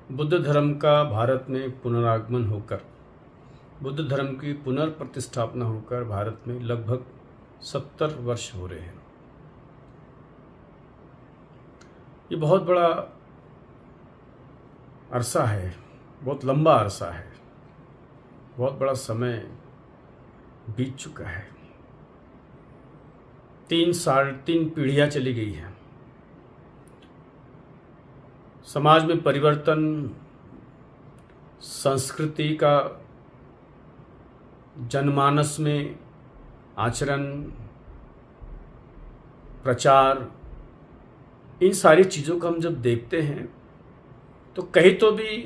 बुद्ध धर्म का भारत में पुनरागमन होकर, बुद्ध धर्म की पुनर्प्रतिष्ठापना होकर भारत में लगभग 70 वर्ष हो रहे हैं। ये बहुत बड़ा अरसा है, बहुत लंबा अरसा है, बहुत बड़ा समय बीत चुका है। 3 पीढ़ियां चली गई हैं। समाज में परिवर्तन, संस्कृति का जनमानस में आचरण, प्रचार, इन सारी चीज़ों को हम जब देखते हैं तो कहीं तो भी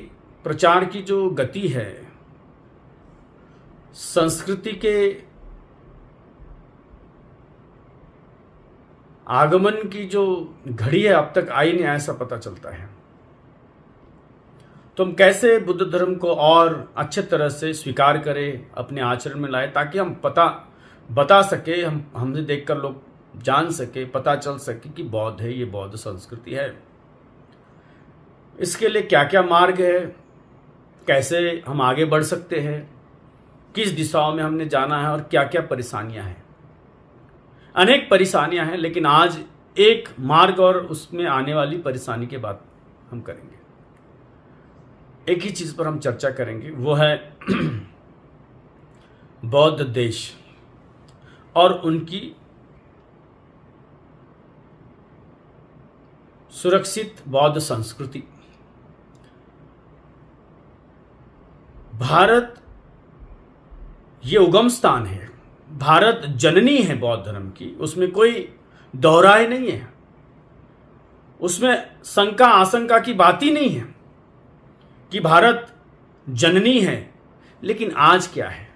प्रचार की जो गति है, संस्कृति के आगमन की जो घड़ी है अब तक आई नहीं, ऐसा पता चलता है। तो हम कैसे बुद्ध धर्म को और अच्छे तरह से स्वीकार करें, अपने आचरण में लाए, ताकि हम बता सके, हमसे देखकर लोग जान सके, पता चल सके कि बौद्ध है, ये बौद्ध संस्कृति है। इसके लिए क्या क्या मार्ग है, कैसे हम आगे बढ़ सकते हैं, किस दिशाओं में हमने जाना है और क्या क्या परेशानियां हैं। अनेक परेशानियां हैं, लेकिन आज एक मार्ग और उसमें आने वाली परेशानी के बात हम करेंगे। एक ही चीज पर हम चर्चा करेंगे, वो है बौद्ध देश और उनकी सुरक्षित बौद्ध संस्कृति। भारत ये उगम स्थान है, भारत जननी है बौद्ध धर्म की, उसमें कोई दोहराए नहीं है, उसमें शंका आशंका की बात ही नहीं है कि भारत जननी है। लेकिन आज क्या है?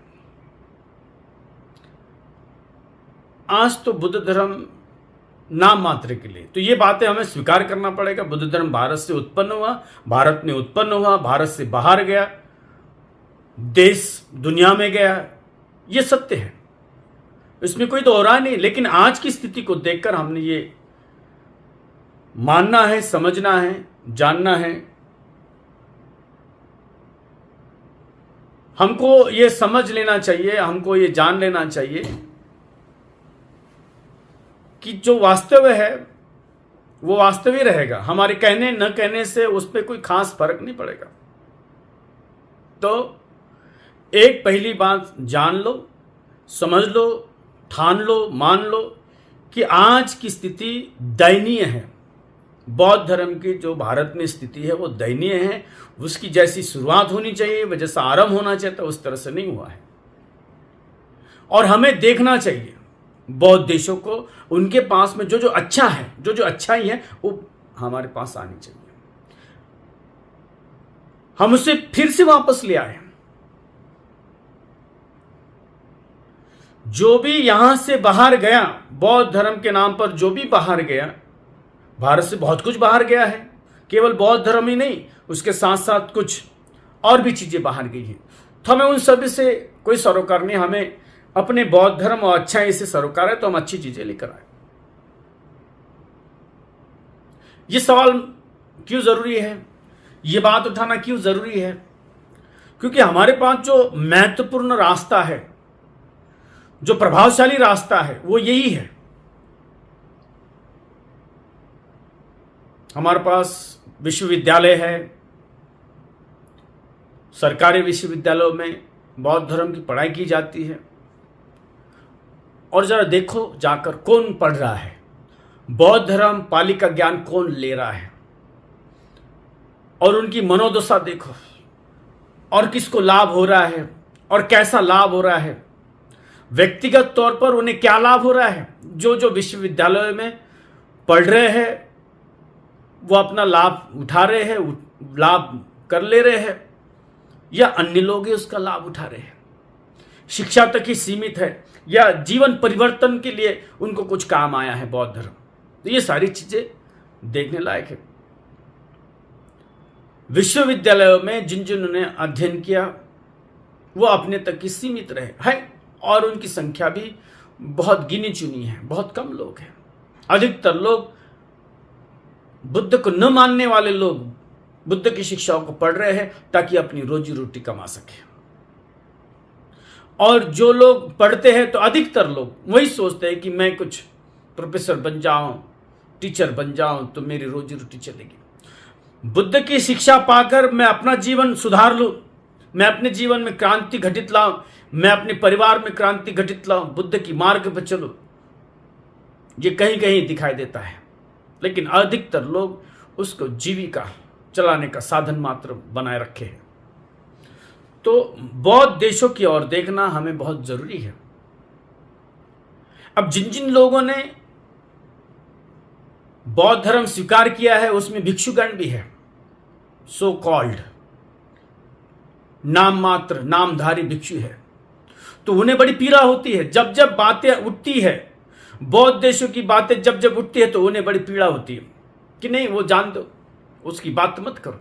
आज तो बुद्ध धर्म नाम मात्र के लिए, तो ये बातें हमें स्वीकार करना पड़ेगा। बुद्ध धर्म भारत से उत्पन्न हुआ, भारत में उत्पन्न हुआ, भारत से बाहर गया, देश दुनिया में गया, ये सत्य है, इसमें कोई दोहरा नहीं। लेकिन आज की स्थिति को देखकर हमने ये मानना है, समझना है, जानना है। हमको ये समझ लेना चाहिए, हमको ये जान लेना चाहिए कि जो वास्तव है वो वास्तव ही रहेगा। हमारे कहने न कहने से उस पर कोई खास फर्क नहीं पड़ेगा। तो एक पहली बात जान लो, समझ लो, ठान लो, मान लो कि आज की स्थिति दयनीय है। बौद्ध धर्म की जो भारत में स्थिति है वो दयनीय है। उसकी जैसी शुरुआत होनी चाहिए, वह जैसा आरंभ होना चाहिए था, उस तरह से नहीं हुआ है। और हमें देखना चाहिए बौद्ध देशों को, उनके पास में जो जो अच्छा है, जो जो अच्छाई है, वो हमारे पास आनी चाहिए। हम उसे फिर से वापस ले आए। जो भी यहां से बाहर गया, बौद्ध धर्म के नाम पर जो भी बाहर गया, भारत से बहुत कुछ बाहर गया है। केवल बौद्ध धर्म ही नहीं, उसके साथ साथ कुछ और भी चीजें बाहर गई हैं। तो हमें उन सभी से कोई सरोकार नहीं, हमें अपने बौद्ध धर्म और अच्छाई से सरोकार है, तो हम अच्छी चीजें लेकर आए। ये सवाल क्यों जरूरी है, ये बात उठाना क्यों जरूरी है? क्योंकि हमारे पास जो महत्वपूर्ण रास्ता है, जो प्रभावशाली रास्ता है, वो यही है। हमारे पास विश्वविद्यालय है, सरकारी विश्वविद्यालयों में बौद्ध धर्म की पढ़ाई की जाती है। और जरा देखो जाकर कौन पढ़ रहा है, बौद्ध धर्म पाली का ज्ञान कौन ले रहा है, और उनकी मनोदशा देखो, और किसको लाभ हो रहा है और कैसा लाभ हो रहा है, व्यक्तिगत तौर पर उन्हें क्या लाभ हो रहा है। जो जो विश्वविद्यालय में पढ़ रहे हैं वो अपना लाभ उठा रहे हैं, लाभ कर ले रहे हैं, या अन्य लोग ही उसका लाभ उठा रहे हैं। शिक्षा तक ही सीमित है, या जीवन परिवर्तन के लिए उनको कुछ काम आया है बौद्ध धर्म। तो ये सारी चीजें देखने लायक है। विश्वविद्यालयों में जिन जिन्होंने अध्ययन किया वो अपने तक ही सीमित रहे हैं, और उनकी संख्या भी बहुत गिनी चुनी है, बहुत कम लोग हैं। अधिकतर लोग बुद्ध को न मानने वाले लोग बुद्ध की शिक्षाओं को पढ़ रहे हैं ताकि अपनी रोजी रोटी कमा सके। और जो लोग पढ़ते हैं तो अधिकतर लोग वही सोचते हैं कि मैं कुछ प्रोफेसर बन जाऊं, टीचर बन जाऊं तो मेरी रोजी रोटी चलेगी। बुद्ध की शिक्षा पाकर मैं अपना जीवन सुधार लूं, मैं अपने जीवन में क्रांति घटित लाऊं, मैं अपने परिवार में क्रांति घटित लाऊं, बुद्ध की मार्ग पर चलूं, ये कहीं कहीं दिखाई देता है। लेकिन अधिकतर लोग उसको जीविका चलाने का साधन मात्र बनाए रखे हैं। तो बौद्ध देशों की ओर देखना हमें बहुत जरूरी है। अब जिन जिन लोगों ने बौद्ध धर्म स्वीकार किया है उसमें भिक्षुगण भी है, सो कॉल्ड नाम मात्र नामधारी भिक्षु है। तो उन्हें बड़ी पीड़ा होती है जब जब बातें उठती है, बौद्ध देशों की बातें जब जब उठती है तो उन्हें बड़ी पीड़ा होती है कि नहीं, वो जान दो, उसकी बात मत करो,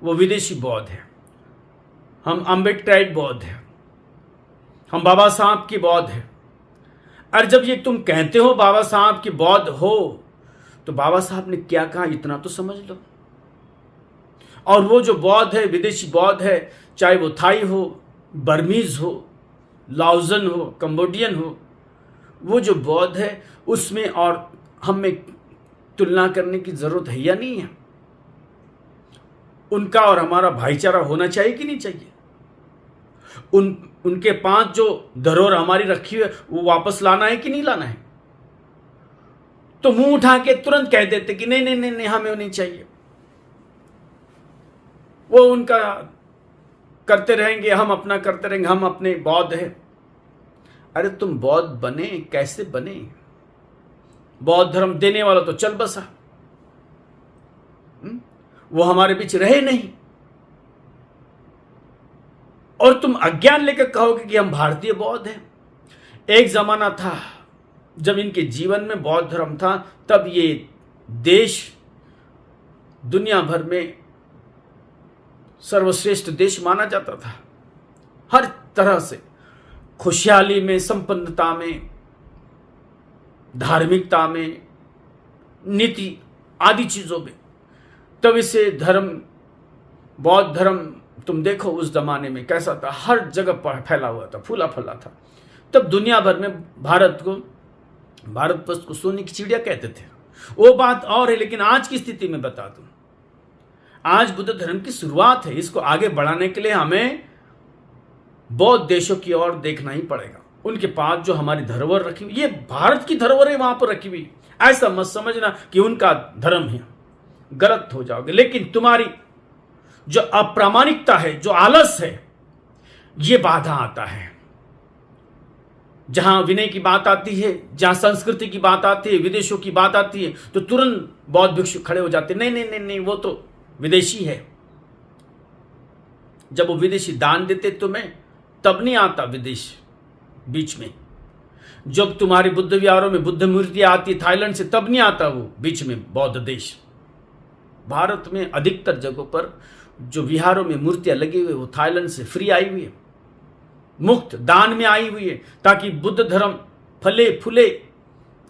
वो विदेशी बौद्ध है, हम अम्बेडकराइट बौद्ध है, हम बाबा साहब की बौद्ध है। और जब ये तुम कहते हो बाबा साहब की बौद्ध हो तो बाबा साहब ने क्या कहा इतना तो समझ लो। और वो जो बौद्ध है, विदेशी बौद्ध है, चाहे वो थाई हो, बर्मीज हो, लाओजन हो, कंबोडियन हो, वो जो बौद्ध है उसमें और हमें तुलना करने की जरूरत है या नहीं है? उनका और हमारा भाईचारा होना चाहिए कि नहीं चाहिए? उनके पांच जो धरोहर हमारी रखी है वो वापस लाना है कि नहीं लाना है? तो मुंह उठा के तुरंत कह देते कि नहीं नहीं नहीं नहीं, हमें नहीं चाहिए, वो उनका करते रहेंगे, हम अपना करते रहेंगे, हम अपने बौद्ध हैं। अरे तुम बौद्ध बने, कैसे बने? बौद्ध धर्म देने वाला तो चल बसा, वो हमारे बीच रहे नहीं, और तुम अज्ञान लेकर कहोगे कि हम भारतीय बौद्ध हैं। एक जमाना था जब इनके जीवन में बौद्ध धर्म था, तब ये देश दुनिया भर में सर्वश्रेष्ठ देश माना जाता था। हर तरह से खुशहाली में, संपन्नता में, धार्मिकता में, नीति आदि चीजों में। तब इसे धर्म, बौद्ध धर्म तुम देखो उस जमाने में कैसा था, हर जगह फैला हुआ था, फूला फला था। तब दुनिया भर में भारतवर्ष को सोने की चिड़िया कहते थे, वो बात और है। लेकिन आज की स्थिति में बता दूं, आज बुद्ध धर्म की शुरुआत है, इसको आगे बढ़ाने के लिए हमें बौद्ध देशों की ओर देखना ही पड़ेगा। उनके पास जो हमारी धरोहर रखी हुई, ये भारत की धरोहर है, वहां पर रखी हुई। ऐसा मत समझना कि उनका धर्म है, गलत हो जाओगे। लेकिन तुम्हारी जो अप्रामाणिकता है, जो आलस है, ये बाधा आता है। जहां विनय की बात आती है, जहां संस्कृति की बात आती है, विदेशों की बात आती है, तो तुरंत बौद्ध भिक्षु खड़े हो जाते, नहीं नहीं नहीं नहीं, वो तो विदेशी है। जब वो विदेशी दान देते तुम्हें, तब नहीं आता विदेश बीच में। जब तुम्हारी बुद्ध विहारों में बुद्ध मूर्तियां आती थाईलैंड से, तब नहीं आता वो बीच में बौद्ध देश। भारत में अधिकतर जगहों पर जो विहारों में मूर्तियां लगी हुई, वो थाईलैंड से फ्री आई हुई है, मुफ्त दान में आई हुई है, ताकि बुद्ध धर्म फले फूले,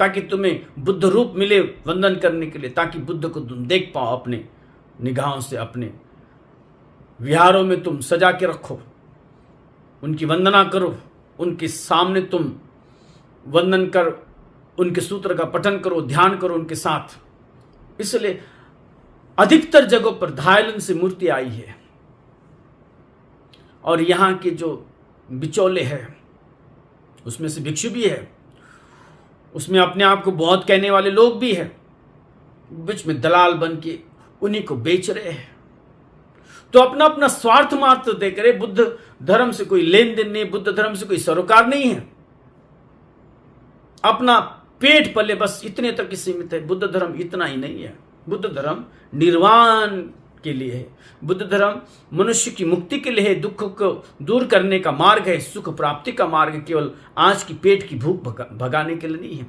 ताकि तुम्हें बुद्ध रूप मिले वंदन करने के लिए, ताकि बुद्ध को तुम देख पाओ अपने निगाहों से। अपने विहारों में तुम सजा के रखो, उनकी वंदना करो, उनके सामने तुम वंदन कर, उनके सूत्र का पठन करो, ध्यान करो उनके साथ। इसलिए अधिकतर जगहों पर थाईलैंड से मूर्ति आई है। और यहां के जो बिचौले हैं, उसमें से भिक्षु भी है, उसमें अपने आप को बहुत कहने वाले लोग भी हैं, बीच में दलाल बन के उन्हीं को बेच रहे हैं। तो अपना अपना स्वार्थ मात्र देख रहे। बुद्ध धर्म से कोई लेन देन नहीं, बुद्ध धर्म से कोई सरोकार नहीं है, अपना पेट पले बस इतने तक ही सीमित है। बुद्ध धर्म इतना ही नहीं है। बुद्ध धर्म निर्वाण के लिए है, बुद्ध धर्म मनुष्य की मुक्ति के लिए है, दुख को दूर करने का मार्ग है, सुख प्राप्ति का मार्ग है। केवल आज की पेट की भूख भगाने के लिए नहीं है।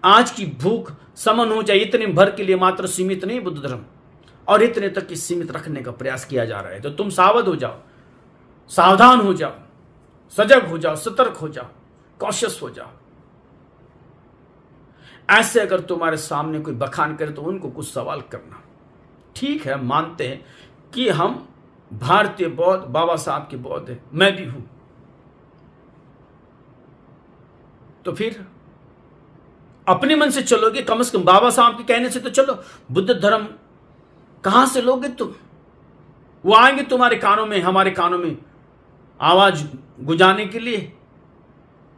आज की भूख समन हो जाए इतने भर के लिए मात्र सीमित नहीं बुद्ध धर्म, और इतने तक की सीमित रखने का प्रयास किया जा रहा है। तो तुम सावध हो जाओ, सावधान हो जाओ, सजग हो जाओ, सतर्क हो जाओ, कॉशियस हो जाओ। ऐसे अगर तुम्हारे सामने कोई बखान करे तो उनको कुछ सवाल करना, ठीक है, मानते हैं कि हम भारतीय बौद्ध बाबा साहब के बौद्ध हैं, मैं भी हूं, तो फिर अपने मन से चलोगे, कम से कम बाबा साहब के कहने से तो चलो। बुद्ध धर्म कहां से लोगे तुम? वो आएंगे तुम्हारे कानों में, हमारे कानों में आवाज गुंजाने के लिए,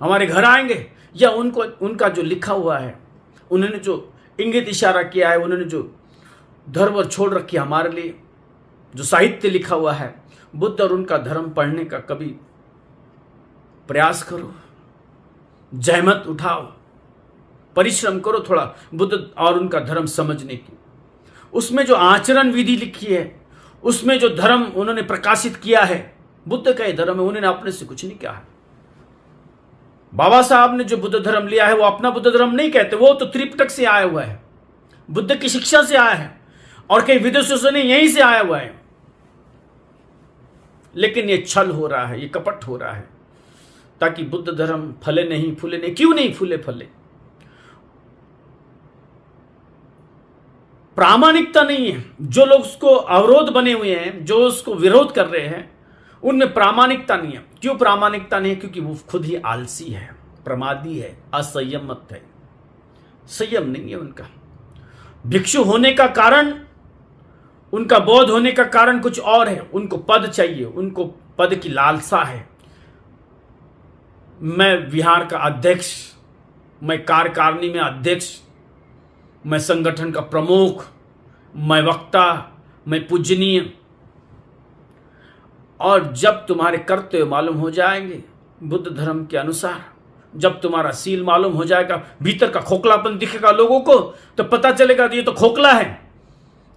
हमारे घर आएंगे, या उनको उनका जो लिखा हुआ है, उन्होंने जो इंगित इशारा किया है, उन्होंने जो धरोहर छोड़ रखी है हमारे लिए, जो साहित्य लिखा हुआ है, बुद्ध और उनका धर्म पढ़ने का कभी प्रयास करो, जहमत उठाओ, परिश्रम करो थोड़ा बुद्ध और उनका धर्म समझने की। उसमें जो आचरण विधि लिखी है, उसमें जो धर्म उन्होंने प्रकाशित किया है, बुद्ध का ये धर्म है, उन्होंने अपने से कुछ नहीं किया है। बाबा साहब ने जो बुद्ध धर्म लिया है वो अपना बुद्ध धर्म नहीं कहते, वो तो त्रिपिटक से आया हुआ है, बुद्ध की शिक्षा से आया है, और कई विदेशों से नहीं, यहीं से आया हुआ है। लेकिन ये छल हो रहा है, ये कपट हो रहा है, ताकि बुद्ध धर्म फले नहीं, फूले नहीं। क्यों नहीं फूले फले? प्रामाणिकता नहीं है। जो लोग उसको अवरोध बने हुए हैं, जो उसको विरोध कर रहे हैं, उनमें प्रामाणिकता नहीं है। क्यों प्रामाणिकता नहीं है? क्योंकि वो खुद ही आलसी है, प्रमादी है, असंयमत है, संयम नहीं है उनका। भिक्षु होने का कारण, उनका बौद्ध होने का कारण कुछ और है। उनको पद चाहिए, उनको पद की लालसा है। मैं विहार का अध्यक्ष, मैं कार्यकारिणी में अध्यक्ष, मैं संगठन का प्रमुख, मैं वक्ता, मैं पूजनीय। और जब तुम्हारे कर्तव्य मालूम हो जाएंगे बुद्ध धर्म के अनुसार, जब तुम्हारा सील मालूम हो जाएगा, भीतर का खोखलापन दिखेगा लोगों को, तो पता चलेगा ये तो खोखला है,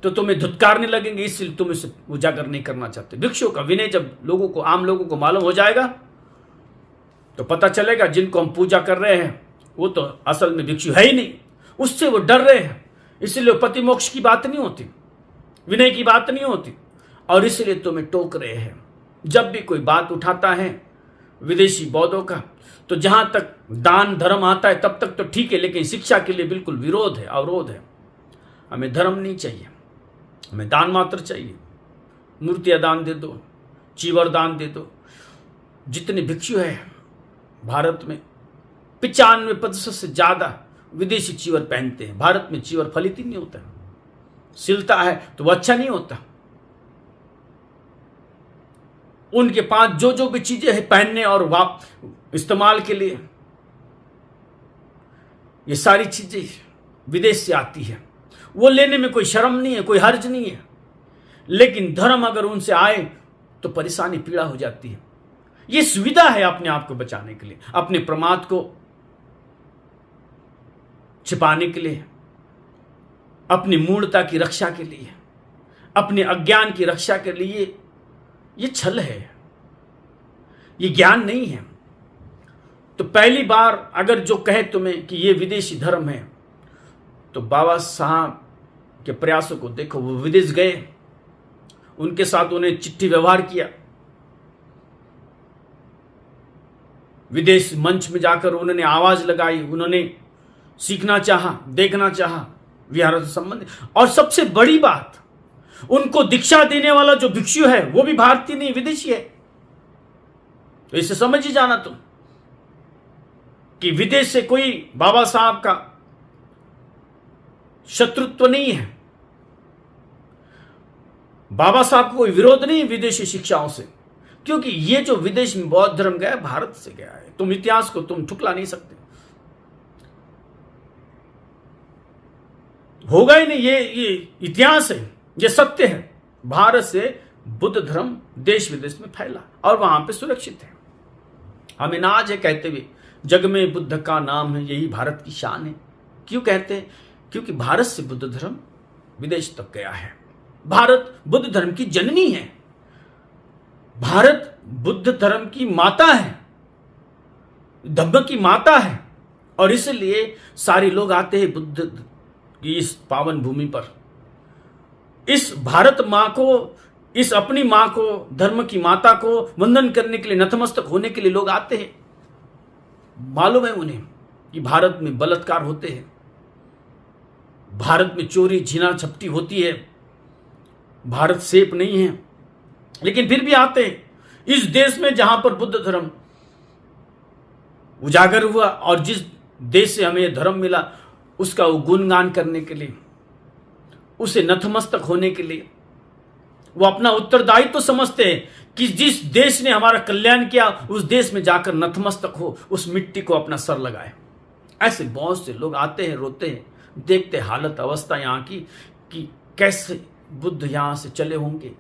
तो तुम्हें धुतकारने लगेंगे, इसलिए तुम इसे उजागर नहीं करना चाहते। भिक्षुओं का विनय जब लोगों को, आम लोगों को मालूम हो जाएगा, तो पता चलेगा जिनको हम पूजा कर रहे हैं वो तो असल में भिक्षु है ही नहीं, उससे वो डर रहे हैं। इसलिए पति मोक्ष की बात नहीं होती, विनय की बात नहीं होती, और इसलिए तुम्हें टोक रहे हैं। जब भी कोई बात उठाता है विदेशी बौद्धों का, तो जहां तक दान धर्म आता है तब तक तो ठीक है, लेकिन शिक्षा के लिए बिल्कुल विरोध है, अवरोध है। हमें धर्म नहीं चाहिए, हमें दान मात्र चाहिए। मूर्तियां दान दे दो, चीवर दान दे दो। जितने भिक्षु हैं भारत में, 95% से ज्यादा विदेशी चीवर पहनते हैं। भारत में चीवर फलित ही नहीं होता, सिलता है तो वो अच्छा नहीं होता। उनके पास जो जो भी चीजें हैं पहनने और इस्तेमाल के लिए, ये सारी चीजें विदेश से आती है। वो लेने में कोई शर्म नहीं है, कोई हर्ज नहीं है। लेकिन धर्म अगर उनसे आए तो परेशानी, पीड़ा हो जाती है। ये सुविधा है अपने आप को बचाने के लिए, अपने प्रमाद को छिपाने के लिए, अपनी मूढ़ता की रक्षा के लिए, अपने अज्ञान की रक्षा के लिए। ये छल है, ये ज्ञान नहीं है। तो पहली बार अगर जो कहे तुम्हें कि ये विदेशी धर्म है, तो बाबा साहब के प्रयासों को देखो। वो विदेश गए, उनके साथ उन्हें चिट्ठी व्यवहार किया, विदेश मंच में जाकर उन्होंने आवाज लगाई, उन्होंने सीखना चाहा, देखना चाहा विहार से संबंधित। और सबसे बड़ी बात, उनको दीक्षा देने वाला जो भिक्षु है वो भी भारतीय नहीं, विदेशी है। तो इसे समझ ही जाना तुम कि विदेश से कोई बाबा साहब का शत्रुत्व नहीं है, बाबा साहब को कोई विरोध नहीं विदेशी शिक्षाओं से, क्योंकि ये जो विदेश में बौद्ध धर्म गया भारत से गया है। तुम इतिहास को तुम ठुकला नहीं सकते, होगा ही नहीं। ये इतिहास है, ये सत्य है। भारत से बुद्ध धर्म देश विदेश में फैला और वहां पे सुरक्षित है। हमें नाज है कहते हुए, जग में बुद्ध का नाम है, यही भारत की शान है। क्यों कहते हैं? क्योंकि भारत से बुद्ध धर्म विदेश तक गया है। भारत बुद्ध धर्म की जननी है, भारत बुद्ध धर्म की माता है, धम्म की माता है। और इसलिए सारे लोग आते हैं बुद्ध की इस पावन भूमि पर, इस भारत मां को, इस अपनी मां को, धर्म की माता को वंदन करने के लिए, नतमस्तक होने के लिए लोग आते हैं। मालूम है उन्हें कि भारत में बलात्कार होते हैं, भारत में चोरी झीना झपटी होती है, भारत सेफ नहीं है, लेकिन फिर भी आते हैं इस देश में जहां पर बुद्ध धर्म उजागर हुआ और जिस देश से हमें यह धर्म मिला उसका वो गुणगान करने के लिए, उसे नतमस्तक होने के लिए। वो अपना उत्तरदायित्व तो समझते हैं कि जिस देश ने हमारा कल्याण किया उस देश में जाकर नतमस्तक हो, उस मिट्टी को अपना सर लगाए। ऐसे बहुत से लोग आते हैं, रोते हैं, देखते हालत अवस्था यहाँ की कि कैसे बुद्ध यहाँ से चले होंगे,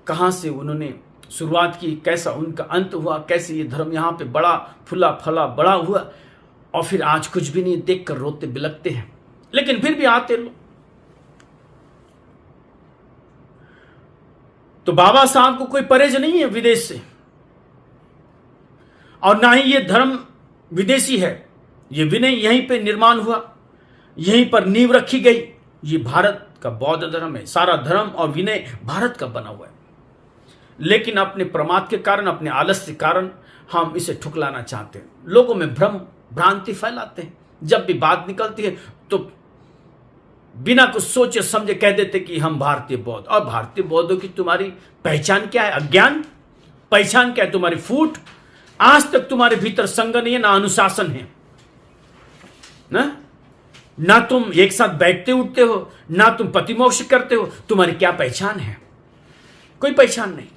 कहाँ से उन्होंने शुरुआत की, कैसा उनका अंत हुआ, कैसे ये धर्म यहाँ पे बड़ा फूला फला बड़ा हुआ, और फिर आज कुछ भी नहीं देखकर रोते बिलकते हैं। लेकिन फिर भी आते लोग। तो बाबा साहब को कोई परहेज नहीं है विदेश से, और ना ही ये धर्म विदेशी है। ये विनय यहीं पे निर्माण हुआ, यहीं पर नींव रखी गई। ये भारत का बौद्ध धर्म है, सारा धर्म और विनय भारत का बना हुआ है। लेकिन अपने प्रमाद के कारण, अपने आलस्य के कारण हम इसे ठुकलाना चाहते हैं, लोगों में भ्रम भ्रांति फैलाते हैं। जब भी बात निकलती है तो बिना कुछ सोचे समझे कह देते कि हम भारतीय बौद्ध। और भारतीय बौद्धों की तुम्हारी पहचान क्या है? अज्ञान। पहचान क्या है तुम्हारी? फूट। आज तक तुम्हारे भीतर संग नहीं है, ना अनुशासन है, ना तुम एक साथ बैठते उठते हो, ना तुम पतिमोक्ष करते हो। तुम्हारी क्या पहचान है? कोई पहचान नहीं।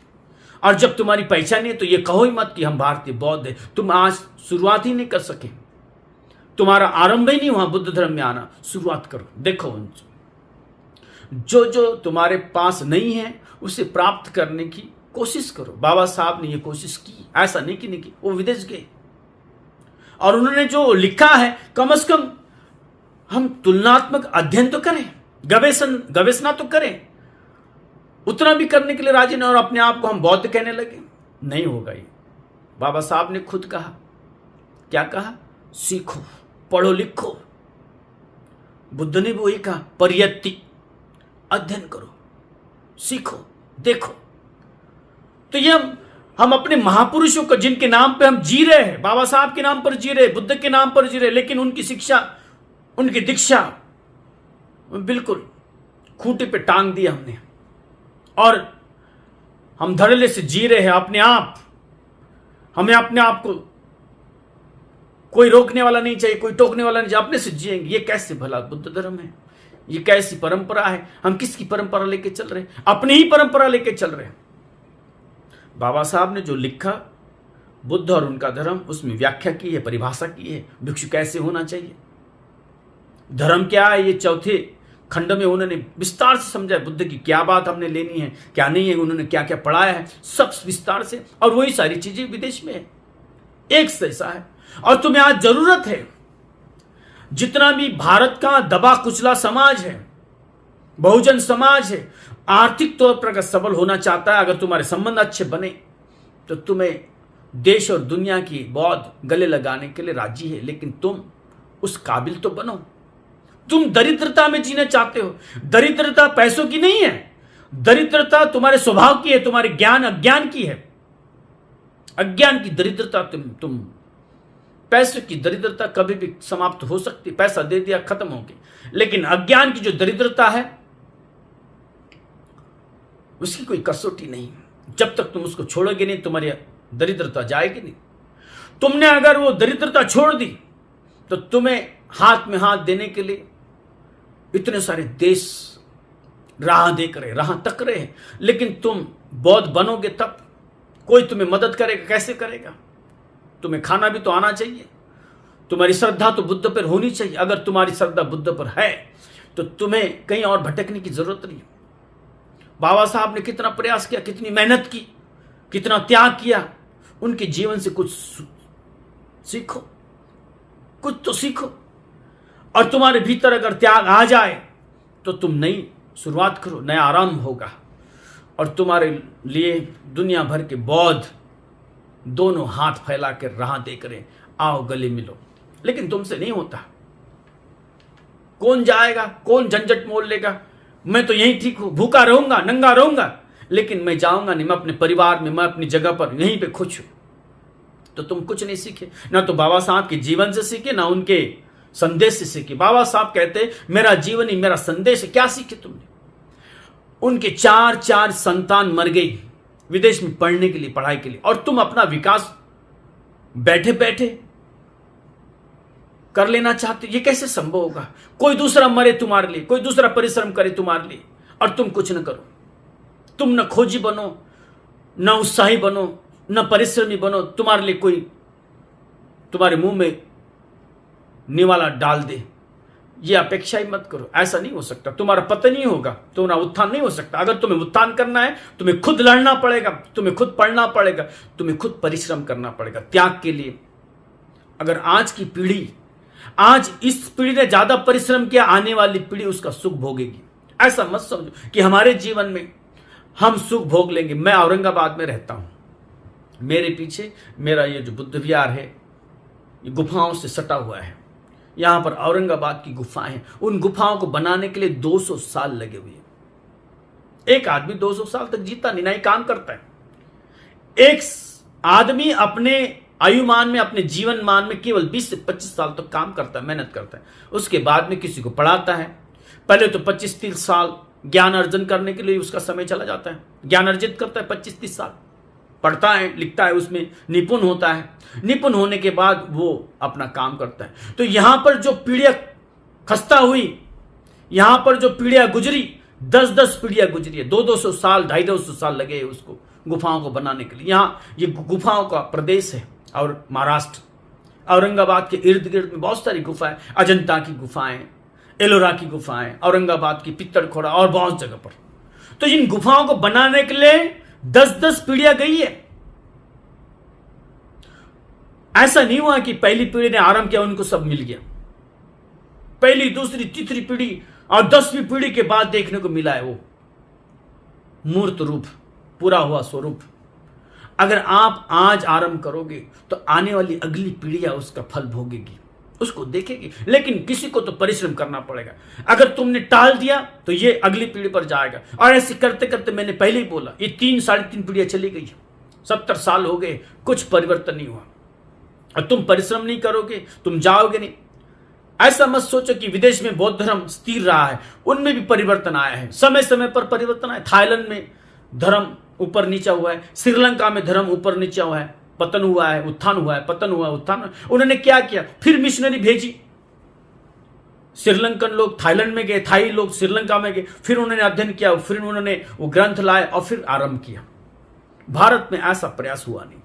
और जब तुम्हारी पहचान नहीं है तो ये कहो ही मत कि हम भारतीय बौद्ध हैं। तुम आज शुरुआत ही नहीं कर सके, तुम्हारा आरंभ ही नहीं हुआ बुद्ध धर्म में आना। शुरुआत करो, देखो जो जो तुम्हारे पास नहीं है उसे प्राप्त करने की कोशिश करो। बाबा साहब ने ये कोशिश की, ऐसा नहीं कि नहीं की। वो विदेश गए और उन्होंने जो लिखा है कम से कम हम तुलनात्मक अध्ययन तो करें, गवेषणा तो करें। उतना भी करने के लिए राजी नहीं, और अपने आप को हम बौद्ध कहने लगे। नहीं होगा ये। बाबा साहब ने खुद कहा, क्या कहा? सीखो, पढ़ो, लिखो। बुद्ध ने भी वही कहा, परियत्ति, अध्ययन करो, सीखो, देखो। तो ये हम अपने महापुरुषों को, जिनके नाम पे हम जी रहे हैं, बाबा साहब के नाम पर जी रहे, बुद्ध के नाम पर जी रहे, लेकिन उनकी शिक्षा, उनकी दीक्षा बिल्कुल खूंटे पे टांग दिया हमने, और हम धड़ल्ले से जी रहे हैं अपने आप। हमें अपने आप को कोई रोकने वाला नहीं चाहिए, कोई टोकने वाला नहीं चाहिए, अपने से जिएंगे। ये कैसे भला बुद्ध धर्म है? ये कैसी परंपरा है? हम किसकी परंपरा लेके चल रहे हैं? अपनी ही परंपरा लेके चल रहे हैं। बाबा साहब ने जो लिखा बुद्ध और उनका धर्म, उसमें व्याख्या की है, परिभाषा की है, भिक्षु कैसे होना चाहिए, धर्म क्या है, ये चौथे खंड में उन्होंने विस्तार से समझा। बुद्ध की क्या बात हमने लेनी है, क्या नहीं है, उन्होंने क्या क्या पढ़ाया है, सब विस्तार से। और वही सारी चीजें विदेश में है, एक से ऐसा है। और तुम्हें आज जरूरत है, जितना भी भारत का दबा कुचला समाज है, बहुजन समाज है, आर्थिक तौर पर अगर सबल होना चाहता है, अगर तुम्हारे संबंध अच्छे बने तो तुम्हें देश और दुनिया की बौद्ध गले लगाने के लिए राजी है। लेकिन तुम उस काबिल तो बनो। तुम दरिद्रता में जीना चाहते हो। दरिद्रता पैसों की नहीं है, दरिद्रता तुम्हारे स्वभाव की है, तुम्हारे ज्ञान अज्ञान की है। अज्ञान की दरिद्रता तुम पैसे की दरिद्रता कभी भी समाप्त हो सकती, पैसा दे दिया खत्म हो गई। लेकिन अज्ञान की जो दरिद्रता है उसकी कोई कसौटी नहीं। जब तक तुम उसको छोड़ोगे नहीं, तुम्हारी दरिद्रता जाएगी नहीं। तुमने अगर वो दरिद्रता छोड़ दी तो तुम्हें हाथ में हाथ देने के लिए इतने सारे देश राह देख रहे, राह तक रहे हैं। लेकिन तुम बौद्ध बनोगे तब कोई तुम्हें मदद करेगा? कैसे करेगा? तुम्हें खाना भी तो आना चाहिए, तुम्हारी श्रद्धा तो बुद्ध पर होनी चाहिए। अगर तुम्हारी श्रद्धा बुद्ध पर है तो तुम्हें कहीं और भटकने की जरूरत नहीं। बाबा साहब ने कितना प्रयास किया, कितनी मेहनत की, कितना त्याग किया। उनके जीवन से कुछ सीखो, कुछ तो सीखो। और तुम्हारे भीतर अगर त्याग आ जाए तो तुम नई शुरुआत करो, नया आरंभ होगा। और तुम्हारे लिए दुनिया भर के बौद्ध दोनों हाथ फैला कर राह देख रहे, आओ गले मिलो। लेकिन तुमसे नहीं होता। कौन जाएगा? कौन झंझट मोल लेगा? मैं तो यहीं ठीक हूं, भूखा रहूंगा, नंगा रहूंगा, लेकिन मैं जाऊंगा नहीं, मैं अपने परिवार में, मैं अपनी जगह पर यहीं पे खुश हूं। तो तुम कुछ नहीं सीखे, ना तो बाबा साहब के जीवन से सीखे, ना उनके संदेश से सीखे। बाबा साहब कहते मेरा जीवन ही मेरा संदेश है। क्या सीखे तुमने? उनके 4 संतान मर गई विदेश में पढ़ने के लिए, पढ़ाई के लिए, और तुम अपना विकास बैठे बैठे कर लेना चाहते। ये कैसे संभव होगा? कोई दूसरा मरे तुम्हारे लिए, कोई दूसरा परिश्रम करे तुम्हारे लिए, और तुम कुछ न करो। तुम न खोजी बनो, न उत्साही बनो, न परिश्रमी बनो, तुम्हारे लिए कोई तुम्हारे मुंह में निवाला डाल दे, ये अपेक्षा ही मत करो। ऐसा नहीं हो सकता। तुम्हारा पतन नहीं होगा, तुम्हारा उत्थान नहीं हो सकता। अगर तुम्हें उत्थान करना है, तुम्हें खुद लड़ना पड़ेगा, तुम्हें खुद पढ़ना पड़ेगा, तुम्हें खुद परिश्रम करना पड़ेगा त्याग के लिए। अगर आज की पीढ़ी, आज इस पीढ़ी ने ज्यादा परिश्रम किया, आने वाली पीढ़ी उसका सुख भोगेगी। ऐसा मत समझो कि हमारे जीवन में हम सुख भोग लेंगे। मैं औरंगाबाद में रहता हूं, मेरे पीछे मेरा ये जो बुद्ध विहार है, ये गुफाओं से सटा हुआ है। यहां पर औरंगाबाद की गुफाएं हैं। उन गुफाओं को बनाने के लिए 200 साल लगे हुए हैं। एक आदमी 200 साल तक जीता नहीं, ना ही काम करता है। एक आदमी अपने आयुमान में, अपने जीवन मान में केवल 20 से 25 साल तक काम करता है, मेहनत करता है। उसके बाद में किसी को पढ़ाता है। पहले तो 25-30 साल ज्ञान अर्जन करने के लिए उसका समय चला जाता है। ज्ञान अर्जित करता है 25-30 साल, पढ़ता है, लिखता है, उसमें निपुण होता है। निपुण होने के बाद वो अपना काम करता है। तो यहां पर जो पीढ़ियां खस्ता हुई, यहां पर जो पीढ़ियां गुजरी, 10-10 पीढ़ियां गुजरी है, 200-200 साल, 250-200 साल लगे उसको गुफाओं को बनाने के लिए। यहां ये गुफाओं का प्रदेश है। और महाराष्ट्र, औरंगाबाद के इर्द गिर्द में बहुत सारी गुफाएं, अजंता की गुफाएं, एलोरा की गुफाएं, औरंगाबाद की पित्तड़खोड़ा और बहुत जगह पर। तो इन गुफाओं को बनाने के लिए 10-10 पीढ़ियां गई है। ऐसा नहीं हुआ कि पहली पीढ़ी ने आरंभ किया, उनको सब मिल गया। पहली, दूसरी, तीसरी पीढ़ी और 10वीं पीढ़ी के बाद देखने को मिला है वो मूर्त रूप, पूरा हुआ स्वरूप। अगर आप आज आरंभ करोगे तो आने वाली अगली पीढ़ियां उसका फल भोगेगी, उसको देखेगी। लेकिन किसी को तो परिश्रम करना पड़ेगा। अगर तुमने टाल दिया तो ये अगली पीढ़ी पर जाएगा। और ऐसे करते करते, मैंने पहले ही बोला, ये 3-3.5 पीढ़ियां चली गई, 70 साल हो गए, कुछ परिवर्तन नहीं हुआ। और तुम परिश्रम नहीं करोगे, तुम जाओगे नहीं। ऐसा मत सोचो कि विदेश में बौद्ध धर्म स्थिर रहा है, उनमें भी परिवर्तन आया है, समय समय पर परिवर्तन आया। थाईलैंड में धर्म ऊपर नीचा हुआ है, श्रीलंका में धर्म ऊपर नीचा हुआ है, पतन हुआ है, उत्थान हुआ है, पतन हुआ है, उत्थान। उन्होंने क्या किया? फिर मिशनरी भेजी। श्रीलंकन लोग थाईलैंड में गए, थाई लोग श्रीलंका में गए, फिर उन्होंने अध्ययन किया, फिर उन्होंने वो ग्रंथ लाए और फिर आरंभ किया। भारत में ऐसा प्रयास हुआ नहीं।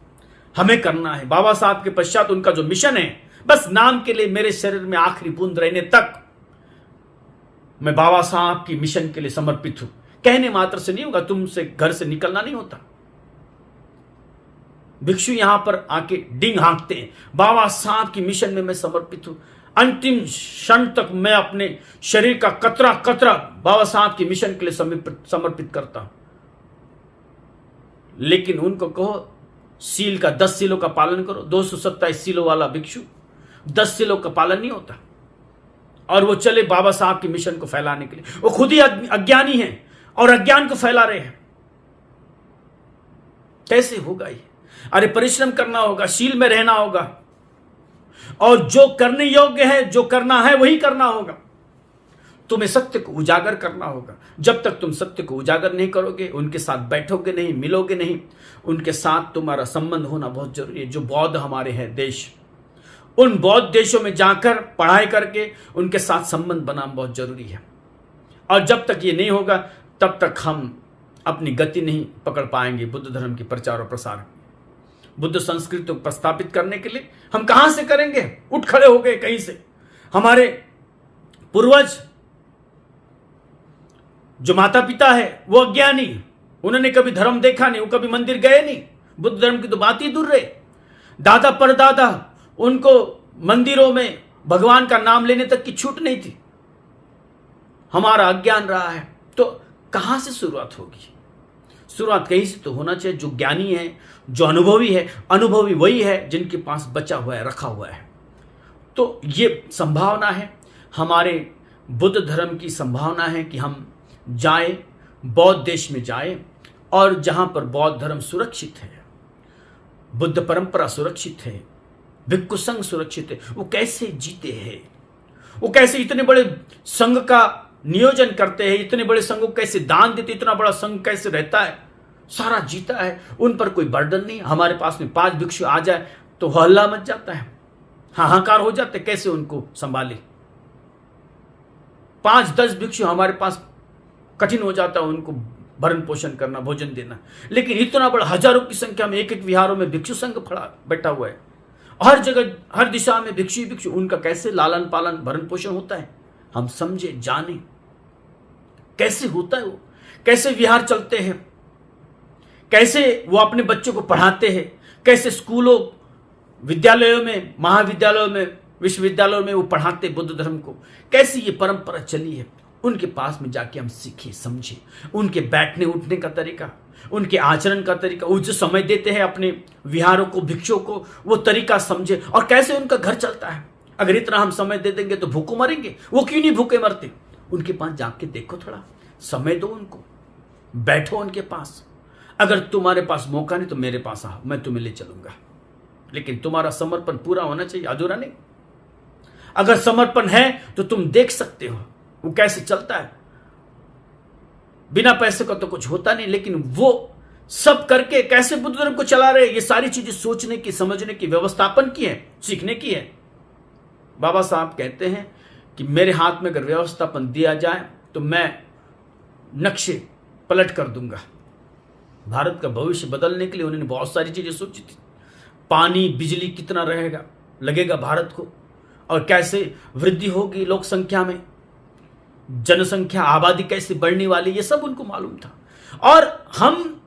हमें करना है। बाबा साहब के पश्चात उनका जो मिशन है, बस नाम के लिए मेरे शरीर में आखिरी बूंद रहने तक मैं बाबा साहब की मिशन के लिए समर्पित हूं। कहने मात्र से नहीं होगा, तुमसे घर से निकलना नहीं होता। भिक्षु यहां पर आके डिंग हाँकते हैं, बाबा साहब की मिशन में मैं समर्पित हूं। अंतिम क्षण तक मैं अपने शरीर का कतरा कतरा बाबा साहब की मिशन के लिए समर्पित करता हूं। लेकिन उनको कहो सील का 10 सीलों का पालन करो। 227 सीलों वाला भिक्षु 10 सीलों का पालन नहीं होता, और वो चले बाबा साहब की मिशन को फैलाने के लिए। वो खुद ही अज्ञानी हैं और अज्ञान को फैला रहे हैं। कैसे होगा ये? अरे परिश्रम करना होगा, शील में रहना होगा, और जो करने योग्य है, जो करना है वही करना होगा। तुम्हें सत्य को उजागर करना होगा। जब तक तुम सत्य को उजागर नहीं करोगे, उनके साथ बैठोगे नहीं, मिलोगे नहीं, उनके साथ तुम्हारा संबंध होना बहुत जरूरी है। जो बौद्ध हमारे हैं देश, उन बौद्ध देशों में जाकर पढ़ाई करके उनके साथ संबंध बनाना बहुत जरूरी है। और जब तक ये नहीं होगा, तब तक हम अपनी गति नहीं पकड़ पाएंगे बुद्ध धर्म की प्रचार और प्रसार। बुद्ध संस्कृति को प्रस्थापित करने के लिए हम कहां से करेंगे? उठ खड़े हो गए कहीं से। हमारे पूर्वज जो माता पिता है वो अज्ञानी, उन्होंने कभी धर्म देखा नहीं, वो कभी मंदिर गए नहीं, बुद्ध धर्म की तो बात ही दूर रहे। दादा परदादा, उनको मंदिरों में भगवान का नाम लेने तक की छूट नहीं थी। हमारा अज्ञान रहा है, तो कहां से शुरुआत होगी? शुरुआत कहीं से तो होना चाहिए। जो ज्ञानी है, जो अनुभवी है, अनुभवी वही है जिनके पास बचा हुआ है, रखा हुआ है। तो ये संभावना है, हमारे बुद्ध धर्म की संभावना है कि हम जाए, बौद्ध देश में जाए, और जहां पर बौद्ध धर्म सुरक्षित है, बुद्ध परंपरा सुरक्षित है, भिक्षु संघ सुरक्षित है। वो कैसे जीते हैं, वो कैसे इतने बड़े संघ का नियोजन करते हैं, इतने बड़े संघ को कैसे दान देते, इतना बड़ा संघ कैसे रहता है, सारा जीता है, उन पर कोई बर्डन नहीं। हमारे पास में 5 भिक्षु आ जाए तो हल्ला मच जाता है, हाहाकार हो जाते, कैसे उनको संभाले। 5-10 भिक्षु हमारे पास कठिन हो जाता है उनको भरण पोषण करना, भोजन देना। लेकिन इतना बड़ा हजारों की संख्या में एक विहारों में भिक्षु संघ बैठा हुआ है, हर जगह हर दिशा में भिक्षु भिक्षु, उनका कैसे लालन पालन भरण पोषण होता है, हम समझे जाने कैसे होता है, वो कैसे विहार चलते हैं, कैसे वो अपने बच्चों को पढ़ाते हैं, कैसे स्कूलों विद्यालयों में, महाविद्यालयों में, विश्वविद्यालयों में वो पढ़ाते बुद्ध धर्म को, कैसी ये परंपरा चली है। उनके पास में जाके हम सीखे समझे, उनके बैठने उठने का तरीका, उनके आचरण का तरीका, वो जो समय देते हैं अपने विहारों को, भिक्षुओं को, वो तरीका समझे, और कैसे उनका घर चलता है। अगर इतना हम समय दे देंगे तो भूखों मरेंगे, वो क्यों नहीं भूखे मरते। उनके पास जाके देखो, थोड़ा समय दो उनको, बैठो उनके पास। अगर तुम्हारे पास मौका नहीं तो मेरे पास आओ, मैं तुम्हें ले चलूंगा, लेकिन तुम्हारा समर्पण पूरा होना चाहिए, अधूरा नहीं। अगर समर्पण है तो तुम देख सकते हो वो कैसे चलता है। बिना पैसे का तो कुछ होता नहीं, लेकिन वो सब करके कैसे बुद्ध धर्म को चला रहे, ये सारी चीजें सोचने की, समझने की, व्यवस्थापन की है, सीखने की है। बाबा साहब कहते हैं कि मेरे हाथ में अगर व्यवस्थापन दिया जाए तो मैं नक्शे पलट कर दूंगा। भारत का भविष्य बदलने के लिए उन्होंने बहुत सारी चीजें सोची थी। पानी, बिजली कितना लगेगा भारत को, और कैसे वृद्धि होगी लोक संख्या में, जनसंख्या, आबादी कैसे बढ़ने वाली, ये सब उनको मालूम था। और हम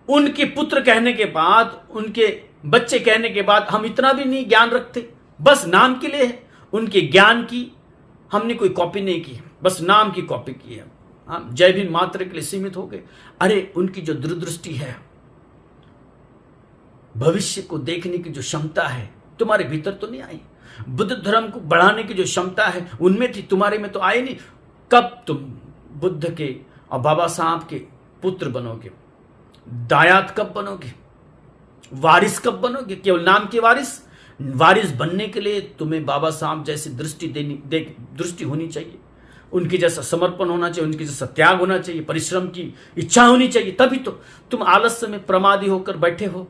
उनके पुत्र कहने के बाद, उनके बच्चे कहने के बाद हम इतना भी नहीं ज्ञान रखते, बस नाम के लिए है। उनके ज्ञान की हमने कोई कॉपी नहीं की, बस नाम की कॉपी की है। हम जय भीम मात्र के लिए सीमित हो गए। अरे उनकी जो दूरदृष्टि है, भविष्य को देखने की जो क्षमता है, तुम्हारे भीतर तो नहीं आई। बुद्ध धर्म को बढ़ाने की जो क्षमता है उनमें थी, तुम्हारे में तो आई नहीं। कब तुम बुद्ध के और बाबा साहब के पुत्र बनोगे, दायाद कब बनोगे, वारिस कब बनोगे? केवल नाम के वारिस बनने के लिए तुम्हें बाबा साहब जैसी दृष्टि होनी चाहिए, उनकी जैसा समर्पण होना चाहिए, उनकी जैसा त्याग होना चाहिए, परिश्रम की इच्छा होनी चाहिए। तभी तो तुम आलस्य में प्रमादी होकर बैठे हो,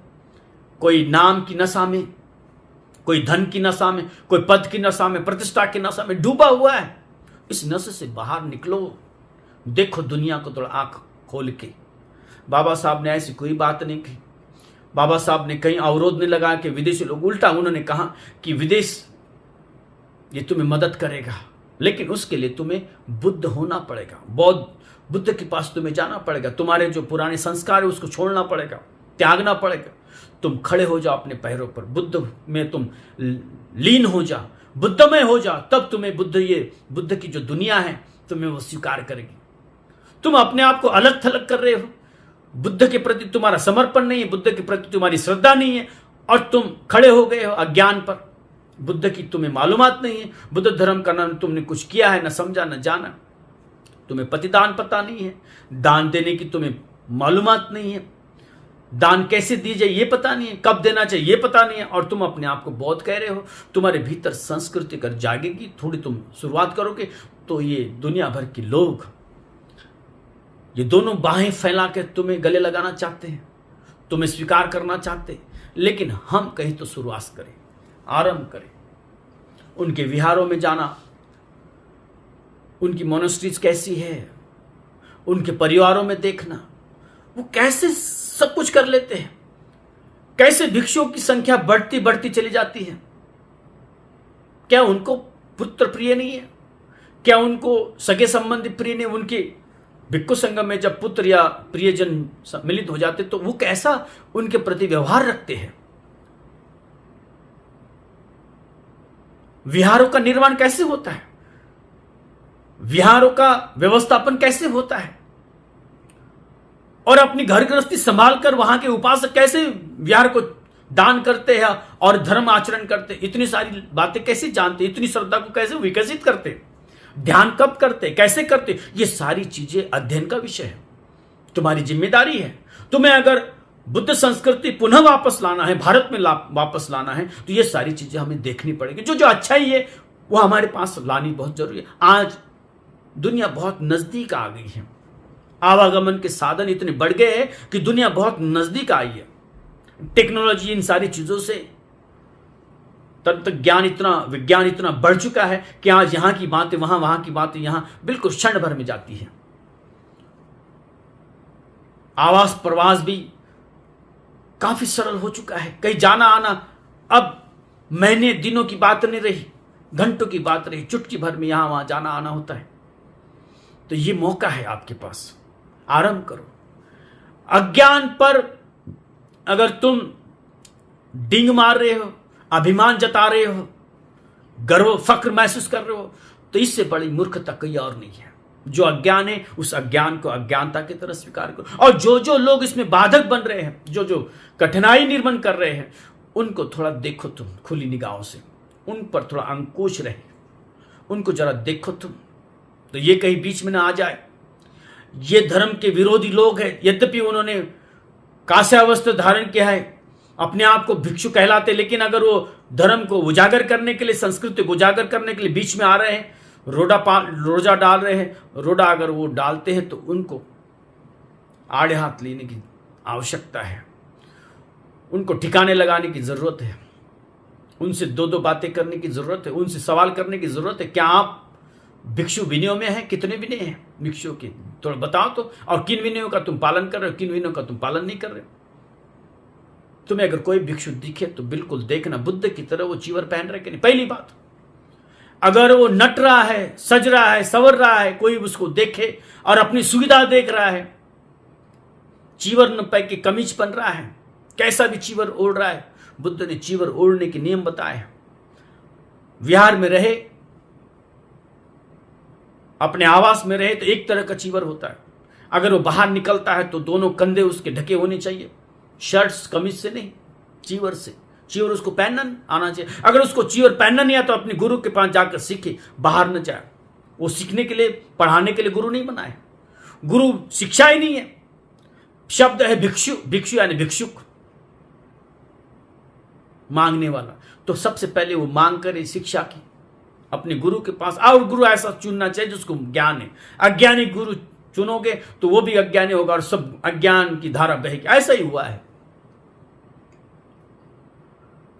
कोई नाम की नशा में, कोई धन की नशा में, कोई पद की नशा में, प्रतिष्ठा की नशा में डूबा हुआ है। इस नशे से बाहर निकलो, देखो दुनिया को थोड़ा आंख खोल के। बाबा साहब ने ऐसी कोई बात नहीं की, बाबा साहब ने कहीं अवरोध नहीं लगाया कि विदेशी लोग, उल्टा उन्होंने कहा कि विदेश ये तुम्हें मदद करेगा, लेकिन उसके लिए तुम्हें बुद्ध होना पड़ेगा, बुद्ध के पास तुम्हें जाना पड़ेगा, तुम्हारे जो पुराने संस्कार है उसको छोड़ना पड़ेगा, त्यागना पड़ेगा। तुम खड़े हो जाओ अपने पैरों पर, बुद्ध में तुम लीन हो जाओ, बुद्धमय हो जाओ, तब तुम्हें बुद्ध की जो दुनिया है तुम्हें वो स्वीकार करेगी। तुम अपने आप को अलग थलग कर रहे हो, बुद्ध के प्रति तुम्हारा समर्पण नहीं है, बुद्ध के प्रति तुम्हारी श्रद्धा नहीं है, और तुम खड़े हो गए हो अज्ञान पर। बुद्ध की तुम्हें मालूमात नहीं है, बुद्ध धर्म का नाम तुमने कुछ किया है, न समझा न जाना, तुम्हें प्रतिदान पता नहीं है, दान देने की तुम्हें मालूमात नहीं है, दान कैसे दी जाए ये पता नहीं है, कब देना चाहिए ये पता नहीं है, और तुम अपने आप को बौद्ध कह रहे हो। तुम्हारे भीतर संस्कृति कर जागेगी, थोड़ी तुम शुरुआत करोगे तो ये दुनिया भर के लोग ये दोनों बाहें फैला के तुम्हें गले लगाना चाहते हैं, तुम्हें स्वीकार करना चाहते हैं। लेकिन हम कहीं तो शुरुआत करें, आरंभ करें, उनके विहारों में जाना, उनकी मोनेस्ट्रीज कैसी है, उनके परिवारों में देखना, वो कैसे सब कुछ कर लेते हैं, कैसे भिक्षुओं की संख्या बढ़ती बढ़ती चली जाती है। क्या उनको पुत्र प्रिय नहीं है? क्या उनको सगे संबंधी प्रिय नहीं? उनके भिक्षु संगम में जब पुत्र या प्रियजन सम्मिलित हो जाते तो वो कैसा उनके प्रति व्यवहार रखते हैं? विहारों का निर्माण कैसे होता है? विहारों का व्यवस्थापन कैसे होता है? और अपनी घर गृहस्थी संभाल कर वहां के उपासक कैसे विहार को दान करते हैं और धर्म आचरण करते, इतनी सारी बातें कैसे जानते, इतनी श्रद्धा को कैसे विकसित करते, ध्यान कब करते, कैसे करते, ये सारी चीजें अध्ययन का विषय है। तुम्हारी जिम्मेदारी है। तुम्हें अगर बुद्ध संस्कृति पुनः वापस लाना है, भारत में वापस लाना है, तो ये सारी चीजें हमें देखनी पड़ेगी। जो जो अच्छा ही है वो हमारे पास लानी बहुत जरूरी है। आज दुनिया बहुत नजदीक आ गई है। आवागमन के साधन इतने बढ़ गए हैं कि दुनिया बहुत नजदीक आई है। टेक्नोलॉजी, इन सारी चीजों से तंत्र ज्ञान इतना, विज्ञान इतना बढ़ चुका है कि आज यहां की बातें वहां, वहां की बातें यहां, बिल्कुल क्षण भर में जाती है। आवास प्रवास भी काफी सरल हो चुका है। कहीं जाना आना अब महीने दिनों की बात नहीं रही, घंटों की बात रही, चुटकी भर में यहां वहां जाना आना होता है। तो ये मौका है आपके पास, आरंभ करो। अज्ञान पर अगर तुम डिंग मार रहे हो, अभिमान जता रहे हो, गर्व फक्र महसूस कर रहे हो, तो इससे बड़ी मूर्खता कोई और नहीं है। जो अज्ञान है उस अज्ञान को अज्ञानता की तरह स्वीकार करो। और जो लोग इसमें बाधक बन रहे हैं, जो कठिनाई निर्माण कर रहे हैं, उनको थोड़ा देखो तुम खुली निगाहों से, उन पर थोड़ा अंकुश रहे, उनको जरा देखो तुम, तो ये कहीं बीच में ना आ जाए। ये धर्म के विरोधी लोग हैं, यद्यपि उन्होंने कास्यावस्त्र धारण किया है, अपने आप को भिक्षु कहलाते, लेकिन अगर वो धर्म को उजागर करने के लिए, संस्कृति को उजागर करने के लिए बीच में आ रहे हैं, रोजा डाल रहे हैं, रोडा अगर वो डालते हैं तो उनको आड़े हाथ लेने की आवश्यकता है, उनको ठिकाने लगाने की जरूरत है, उनसे दो बातें करने की जरूरत है, उनसे सवाल करने की जरूरत है। क्या आप भिक्षु विनयों में हैं? कितने विनय हैं भिक्षुओं के, थोड़ा बताओ तो। और किन विनयों का तुम पालन कर रहे हो, किन विनयों का तुम पालन नहीं कर रहे हो? तुम्हें अगर कोई भिक्षु दिखे तो बिल्कुल देखना बुद्ध की तरह वो चीवर पहन रहे कि नहीं। पहली बात, अगर वो नट रहा है, सज रहा है, संवर रहा है, कोई उसको देखे और अपनी सुविधा देख रहा है, चीवर न पहन के कमीज पहन रहा है, कैसा भी चीवर ओढ़ रहा है, बुद्ध ने चीवर ओढ़ने के नियम बताए हैं। विहार में रहे, अपने आवास में रहे तो एक तरह का चीवर होता है। अगर वो बाहर निकलता है तो दोनों कंधे उसके ढके होने चाहिए, शर्ट्स कमीज से नहीं, चीवर से। चीवर उसको पहनना आना चाहिए। अगर उसको चीवर पहनना नहीं आता तो अपने गुरु के पास जाकर सीखे, बाहर न जाए। वो सीखने के लिए, पढ़ाने के लिए गुरु नहीं बनाए। गुरु शिक्षा ही नहीं है, शब्द है भिक्षु। भिक्षु यानी भिक्षुक, मांगने वाला। तो सबसे पहले वो मांग करे शिक्षा की अपने गुरु के पास। और गुरु ऐसा चुनना चाहिए जिसको ज्ञान है। अज्ञानी गुरु चुनोगे तो वो भी अज्ञानी होगा और सब अज्ञान की धारा बहेगी। ऐसा ही हुआ है।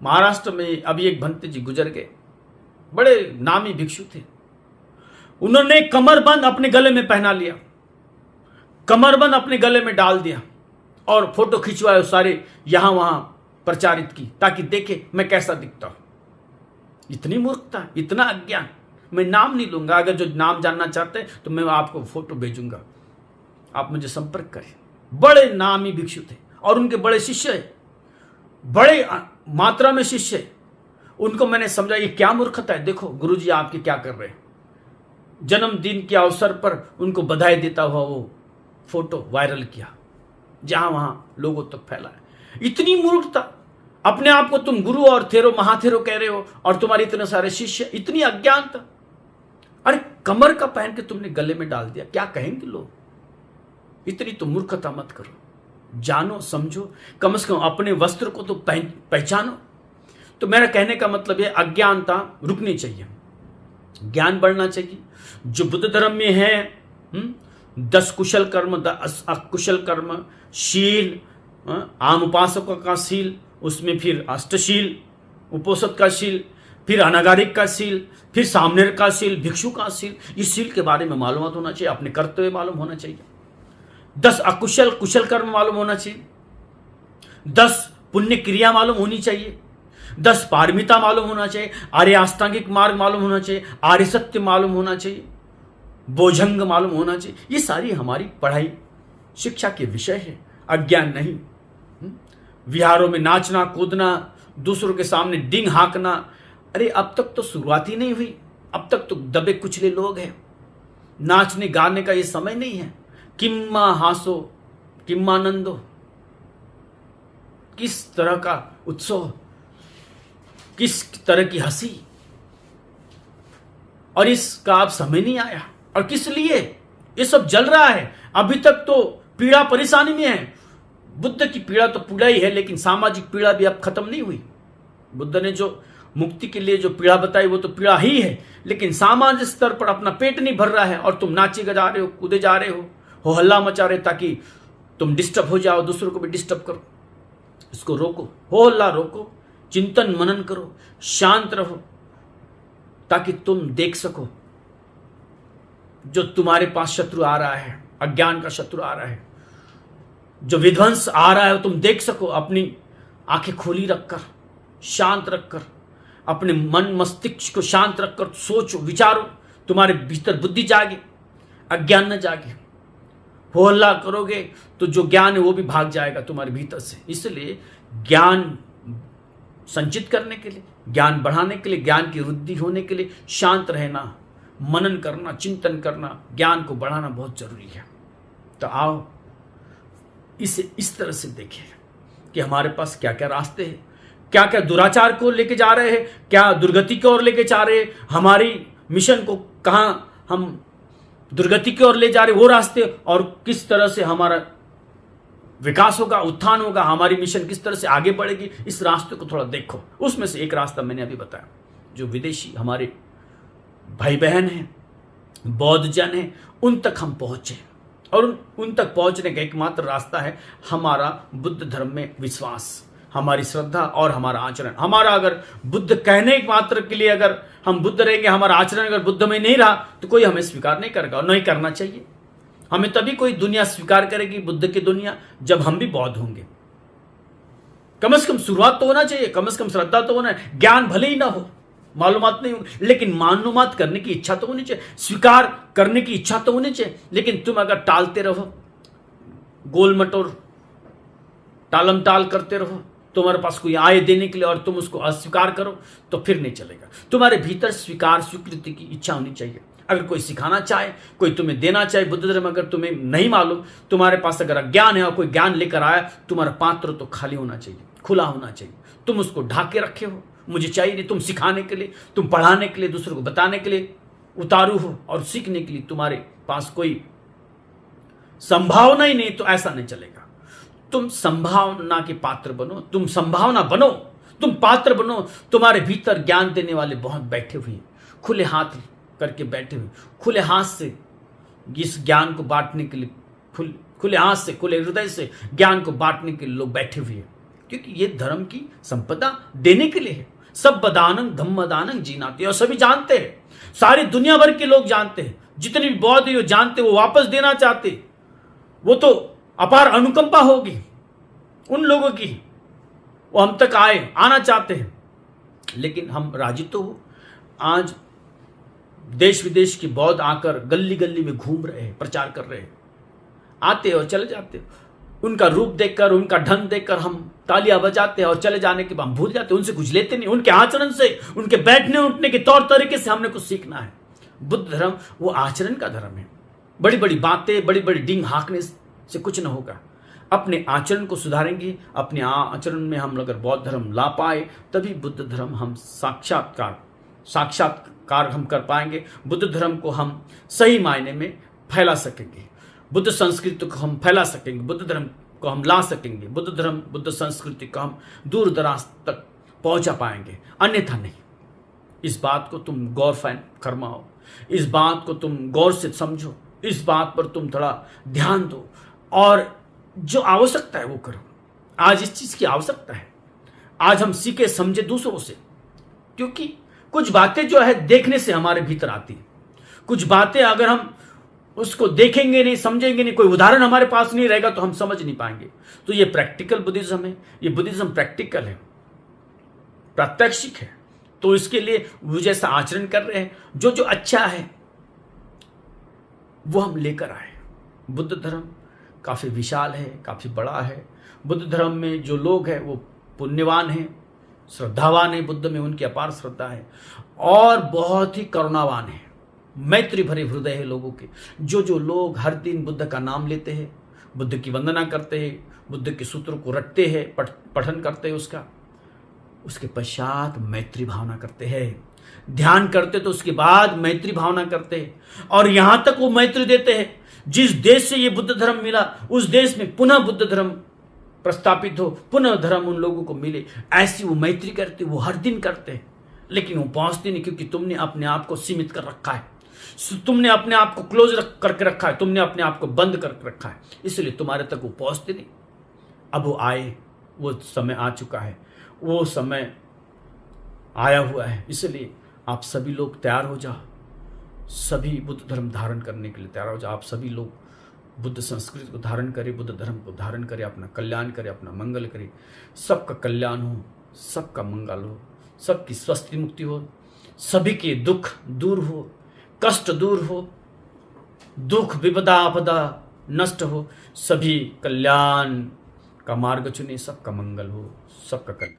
महाराष्ट्र में अभी एक भंते जी गुजर गए, बड़े नामी भिक्षु थे। उन्होंने कमरबंद अपने गले में पहना लिया, कमरबंद अपने गले में डाल दिया और फोटो खिंचवाए, सारे यहां वहां प्रचारित की ताकि देखे मैं कैसा दिखता हूं। इतनी मूर्खता, इतना अज्ञान। मैं नाम नहीं लूंगा, अगर जो नाम जानना चाहते हैं तो मैं आपको फोटो भेजूंगा, आप मुझे संपर्क करें। बड़े नामी भिक्षु थे और उनके बड़े शिष्य है, बड़े मात्रा में शिष्य है। उनको मैंने समझा ये क्या मूर्खता है, देखो गुरुजी आपके क्या कर रहे हैं। जन्मदिन के अवसर पर उनको बधाई देता हुआ वो फोटो वायरल किया, जहां वहां लोगों तक फैला है। इतनी मूर्खता, अपने आप को तुम गुरु और थेरो महाथेरो कह रहे हो और तुम्हारे इतने सारे शिष्य। इतनी अज्ञानता। अरे कमर का पहन के तुमने गले में डाल दिया, क्या कहेंगे लोग। इतनी तो मूर्खता मत करो, जानो समझो, कम से कम अपने वस्त्र को तो पहचानो। तो मेरा कहने का मतलब है अज्ञानता रुकनी चाहिए, ज्ञान बढ़ना चाहिए। जो बुद्ध धर्म में है 10 कुशल कर्म, 10 अकुशल कर्म, शील, आम उपासकों का शील, उसमें फिर अष्टशील, उपोषद का शील, फिर अनागारिक का शील, फिर सामनेर का शील, भिक्षु का शील। इस शील के बारे में मालूमात होना चाहिए, अपने कर्तव्य मालूम होना चाहिए। 10 अकुशल कुशल कर्म मालूम होना चाहिए, 10 पुण्य क्रिया मालूम होनी चाहिए, 10 पारमिता मालूम होना चाहिए, आर्य अष्टांगिक मार्ग मालूम होना चाहिए, आर्य सत्य मालूम होना चाहिए, बोझंग मालूम होना चाहिए। ये सारी हमारी पढ़ाई शिक्षा के विषय है, अज्ञान नहीं। विहारों में नाचना कूदना, दूसरों के सामने डिंग हाँकना, अरे अब तक तो शुरुआत ही नहीं हुई, अब तक तो दबे कुचले लोग हैं। नाचने गाने का ये समय नहीं है। किम्मा हासो किम्मानंदो, किस तरह का उत्सव, किस तरह की हंसी, और इसका अब समय नहीं आया। और किस लिए ये सब जल रहा है। अभी तक तो पीड़ा परेशानी में है। बुद्ध की पीड़ा तो पीड़ा ही है, लेकिन सामाजिक पीड़ा भी अब खत्म नहीं हुई। बुद्ध ने जो मुक्ति के लिए जो पीड़ा बताई वो तो पीड़ा ही है, लेकिन सामान्य स्तर पर अपना पेट नहीं भर रहा है और तुम नाचे जा रहे हो, कूदे जा रहे हो हल्ला मचा रहे ताकि तुम डिस्टर्ब हो जाओ, दूसरों को भी डिस्टर्ब करो। इसको रोको, हो हल्ला रोको, चिंतन मनन करो, शांत रहो, ताकि तुम देख सको जो तुम्हारे पास शत्रु आ रहा है, अज्ञान का शत्रु आ रहा है, जो विध्वंस आ रहा है, तुम देख सको। अपनी आंखें खोली रखकर, शांत रखकर, अपने मन मस्तिष्क को शांत रखकर सोचो, विचारो, तुम्हारे भीतर बुद्धि जागे, अज्ञान न जागे। हो हल्ला करोगे तो जो ज्ञान है वो भी भाग जाएगा तुम्हारे भीतर से। इसलिए ज्ञान संचित करने के लिए, ज्ञान बढ़ाने के लिए, ज्ञान की वृद्धि होने के लिए शांत रहना, मनन करना, चिंतन करना, ज्ञान को बढ़ाना बहुत जरूरी है। तो आओ इसे इस तरह से देखें कि हमारे पास क्या क्या रास्ते हैं, क्या क्या दुराचार को लेके जा रहे हैं, क्या दुर्गति की ओर लेके जा रहे हैं, हमारी मिशन को कहां हम दुर्गति की ओर ले जा रहे वो रास्ते, और किस तरह से हमारा विकास होगा, उत्थान होगा, हमारी मिशन किस तरह से आगे बढ़ेगी। इस रास्ते को थोड़ा देखो। उसमें से एक रास्ता मैंने अभी बताया, जो विदेशी हमारे भाई बहन हैं, बौद्ध जन हैं, उन तक हम पहुंचे, और उन तक पहुंचने का एकमात्र रास्ता है हमारा बुद्ध धर्म में विश्वास, हमारी श्रद्धा और हमारा आचरण। हमारा अगर बुद्ध कहने मात्र के लिए अगर हम बुद्ध रहेंगे, हमारा आचरण अगर बुद्ध में नहीं रहा तो कोई हमें स्वीकार नहीं करेगा, और नहीं करना चाहिए। हमें तभी कोई दुनिया स्वीकार करेगी, बुद्ध की दुनिया, जब हम भी बौद्ध होंगे। कम से कम शुरुआत तो होना चाहिए, कम से कम श्रद्धा तो होना है। ज्ञान भले ही ना हो, मालूमात नहीं हो, लेकिन मालूमात करने की इच्छा तो होनी चाहिए, स्वीकार करने की इच्छा तो होनी चाहिए। लेकिन तुम अगर टालते रहो, गोल मटोर टालम टाल करते रहो, तुम्हारे पास कोई आय देने के लिए, और तुम उसको अस्वीकार करो, तो फिर नहीं चलेगा। तुम्हारे भीतर स्वीकार स्वीकृति की इच्छा होनी चाहिए। अगर कोई सिखाना चाहे, कोई तुम्हें देना चाहे बुद्ध धर्म, अगर तुम्हें नहीं मालूम, तुम्हारे पास अगर अज्ञान है और कोई ज्ञान लेकर आया, तुम्हारा पात्र तो खाली होना चाहिए, खुला होना चाहिए। तुम उसको ढाके रखे हो, मुझे चाहिए नहीं। तुम सिखाने के लिए, तुम पढ़ाने के लिए, दूसरों को बताने के लिए उतारू हो, और सीखने के लिए तुम्हारे पास कोई संभावना ही नहीं, तो ऐसा नहीं चलेगा। तुम संभावना के पात्र बनो, तुम संभावना बनो, तुम पात्र बनो। तुम्हारे भीतर ज्ञान देने वाले बहुत बैठे हुए, खुले हाथ करके बैठे हुए, खुले हाथ से इस ज्ञान को बांटने के लिए, खुले हाथ से, खुले हृदय से ज्ञान को बांटने के लिए लोग बैठे हुए हैं, क्योंकि ये धर्म की संपदा देने के लिए है। सब दानंग धम्म दानंग जीनाते, और सभी जानते हैं, सारी दुनिया भर के लोग जानते हैं, जितने भी बौद्ध हैं वो जानते, वो वापस देना चाहते। वो तो अपार अनुकंपा होगी उन लोगों की, वो हम तक आना चाहते हैं। लेकिन हम राजी तो हो। आज देश विदेश के बौद्ध आकर गली गली में घूम रहे हैं, प्रचार कर रहे हैं, आते और चले जाते हैं। उनका रूप देखकर, उनका ढंग देखकर हम तालियां बजाते हैं, और चले जाने के बाद हम भूल जाते हैं, उनसे कुछ लेते नहीं। उनके आचरण से, उनके बैठने उठने के तौर तरीके से हमने कुछ सीखना है। बुद्ध धर्म वो आचरण का धर्म है। बड़ी बड़ी बातें, बड़ी बड़ी डींग हाँकने से कुछ न होगा। अपने आचरण को सुधारेंगे, अपने आचरण में हम अगर बौद्ध धर्म ला पाए, तभी बुद्ध धर्म हम साक्षात्कार हम कर पाएंगे। बुद्ध धर्म को हम सही मायने में फैला सकेंगे, बुद्ध संस्कृति को हम फैला सकेंगे, बुद्ध धर्म को हम ला सकेंगे, बुद्ध धर्म, बुद्ध संस्कृति को हम दूर दराज तक पहुंचा पाएंगे, अन्यथा नहीं। इस बात को तुम गौर फरमाओ, इस बात को तुम गौर से समझो, इस बात पर तुम थोड़ा ध्यान दो, और जो आवश्यकता है वो करो। आज इस चीज की आवश्यकता है। आज हम सीखे समझे दूसरों से, क्योंकि कुछ बातें जो है देखने से हमारे भीतर आती हैं। कुछ बातें अगर हम उसको देखेंगे नहीं, समझेंगे नहीं, कोई उदाहरण हमारे पास नहीं रहेगा, तो हम समझ नहीं पाएंगे। तो ये प्रैक्टिकल बुद्धिज्म है, ये बुद्धिज्म प्रैक्टिकल है, प्रात्यक्षिक है। तो इसके लिए वो जैसा आचरण कर रहे हैं, जो जो अच्छा है वो हम लेकर आए। बुद्ध धर्म काफी विशाल है, काफी बड़ा है। बुद्ध धर्म में जो लोग हैं वो पुण्यवान हैं, श्रद्धावान है, बुद्ध में उनकी अपार श्रद्धा है, और बहुत ही करुणावान है, मैत्री भरे हृदय है लोगों के। जो जो लोग हर दिन बुद्ध का नाम लेते हैं, बुद्ध की वंदना करते हैं, बुद्ध के सूत्रों को रटते हैं, पठन करते हैं उसका, उसके पश्चात मैत्री भावना करते हैं, ध्यान करते तो उसके बाद मैत्री भावना करते हैं, और यहां तक वो मैत्री देते हैं जिस देश से ये बुद्ध धर्म मिला उस देश में पुनः बुद्ध धर्म प्रस्थापित हो, पुनः धर्म उन लोगों को मिले, ऐसी वो मैत्री करते, वो हर दिन करते हैं। लेकिन वो पहुंचती नहीं, क्योंकि तुमने अपने आप को सीमित कर रखा है, तुमने अपने आप को क्लोज करके रखा है, तुमने अपने आप को बंद करके रखा है, इसलिए तुम्हारे तक वो पहुंचती नहीं। अब वो आए, वो समय आ चुका है, वो समय आया हुआ है, इसलिए आप सभी लोग तैयार हो जाओ, सभी बुद्ध धर्म धारण करने के लिए तैयार हो जाओ। आप सभी लोग बुद्ध संस्कृति को धारण करें, बुद्ध धर्म को धारण करें, अपना कल्याण करें, अपना मंगल करें, सबका कल्याण हो, सबका मंगल हो, सबकी स्वस्थ मुक्ति हो, सभी के दुख दूर हो, कष्ट दूर हो, दुख विपदा आपदा नष्ट हो, सभी कल्याण का मार्ग चुने, सबका मंगल हो, सबका कल्याण।